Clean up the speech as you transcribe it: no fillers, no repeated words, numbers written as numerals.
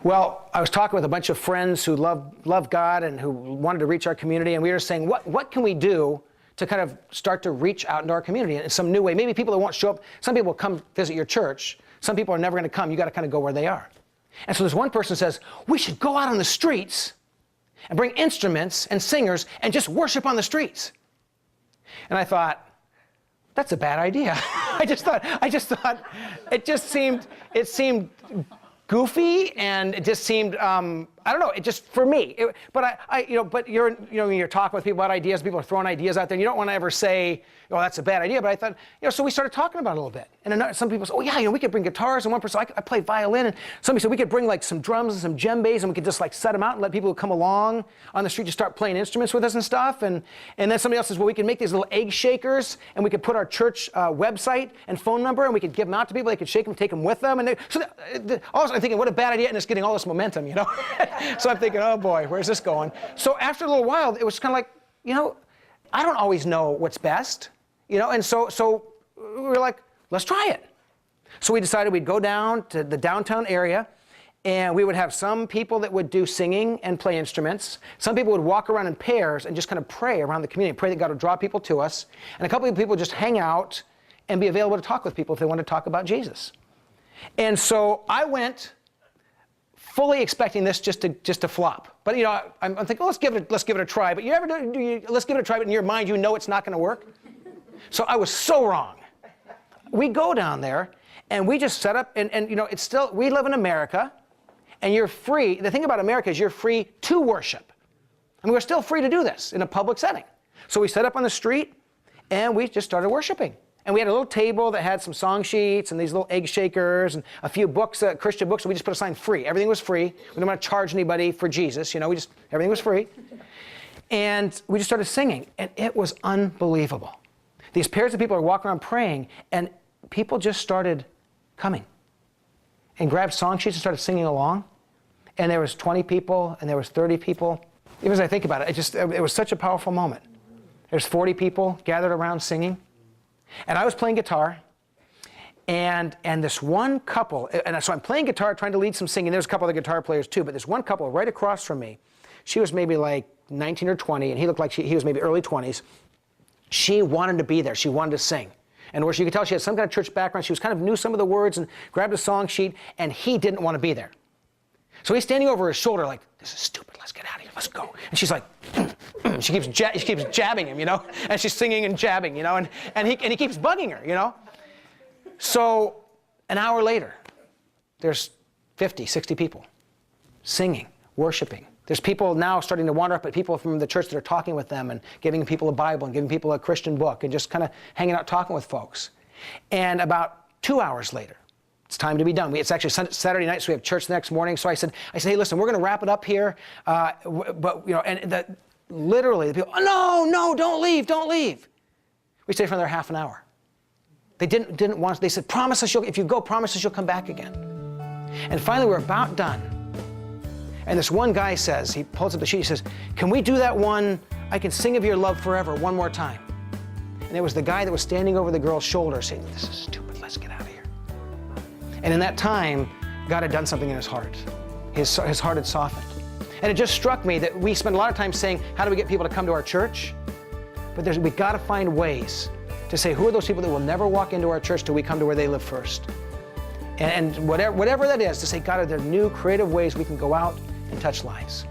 Well, I was talking with a bunch of friends who love God and who wanted to reach our community, and we were saying, what can we do to kind of start to reach out into our community in some new way? Maybe people that won't show up, some people will come visit your church, some people are never going to come. You got to kind of go where they are. And so this one person says, we should go out on the streets and bring instruments and singers and just worship on the streets. And I thought, that's a bad idea. I just thought it seemed goofy, and it just seemed, I don't know, it just, for me, but you're talking with people about ideas, people are throwing ideas out there, and you don't want to ever say, oh, that's a bad idea, but I thought, so we started talking about it a little bit. And some people said, oh yeah, we could bring guitars, and one person, I play violin, and somebody said we could bring like some drums and some djembes, and we could just like set them out and let people who come along on the street just start playing instruments with us and stuff. And then somebody else says, well, we can make these little egg shakers, and we could put our church website and phone number, and we could give them out to people, they could shake them, take them with them. And also I'm thinking, what a bad idea, and it's getting all this momentum, So I'm thinking, oh boy, where's this going? So after a little while, it was kind of like, I don't always know what's best, and so we were like, let's try it. So we decided we'd go down to the downtown area, and we would have some people that would do singing and play instruments. Some people would walk around in pairs and just kind of pray around the community, pray that God would draw people to us. And a couple of people would just hang out and be available to talk with people if they wanted to talk about Jesus. And so I went fully expecting this just to flop. But I'm thinking, well, let's give it a try. But you ever let's give it a try, but in your mind you know it's not going to work. So I was so wrong. We go down there and we just set up, and it's still, we live in America, and you're free. The thing about America is you're free to worship. I mean, we're still free to do this in a public setting. So we set up on the street and we just started worshiping. And we had a little table that had some song sheets and these little egg shakers and a few books, Christian books, and we just put a sign free. Everything was free. We didn't want to charge anybody for Jesus, everything was free. And we just started singing, and it was unbelievable. These pairs of people are walking around praying, and people just started coming and grabbed song sheets and started singing along. And there was 20 people, and there was 30 people. Even as I think about it, it was such a powerful moment. There's 40 people gathered around singing. And I was playing guitar, and this one couple, and so I'm playing guitar, trying to lead some singing. There's a couple other guitar players too, but this one couple right across from me, she was maybe like 19 or 20, and he looked like he was maybe early 20s. She wanted to be there. She wanted to sing. And where you could tell she had some kind of church background. She was kind of knew some of the words and grabbed a song sheet, and he didn't want to be there. So he's standing over his shoulder like, this is stupid, let's get out of here, let's go. And she's like, she keeps jabbing him, and she's singing and jabbing, and he keeps bugging her, So an hour later, there's 50, 60 people singing, worshiping. There's people now starting to wander up at people from the church that are talking with them and giving people a Bible and giving people a Christian book and just kind of hanging out talking with folks. And about 2 hours later, it's time to be done. It's actually Saturday night, so we have church the next morning. So I said, hey, listen, we're going to wrap it up here. Literally, the people, oh, no, don't leave. We stayed for another half an hour. They didn't want us. They said, promise us, if you go, promise us you'll come back again. And finally, we're about done. And this one guy says, he pulls up the sheet, he says, can we do that one, I can sing of your love forever, one more time? And it was the guy that was standing over the girl's shoulder saying, this is stupid, let's get out of here. And in that time, God had done something in his heart. His heart had softened. And it just struck me that we spend a lot of time saying, how do we get people to come to our church? But we've got to find ways to say, who are those people that will never walk into our church till we come to where they live first? And whatever that is, to say, God, are there new creative ways we can go out and touch lives?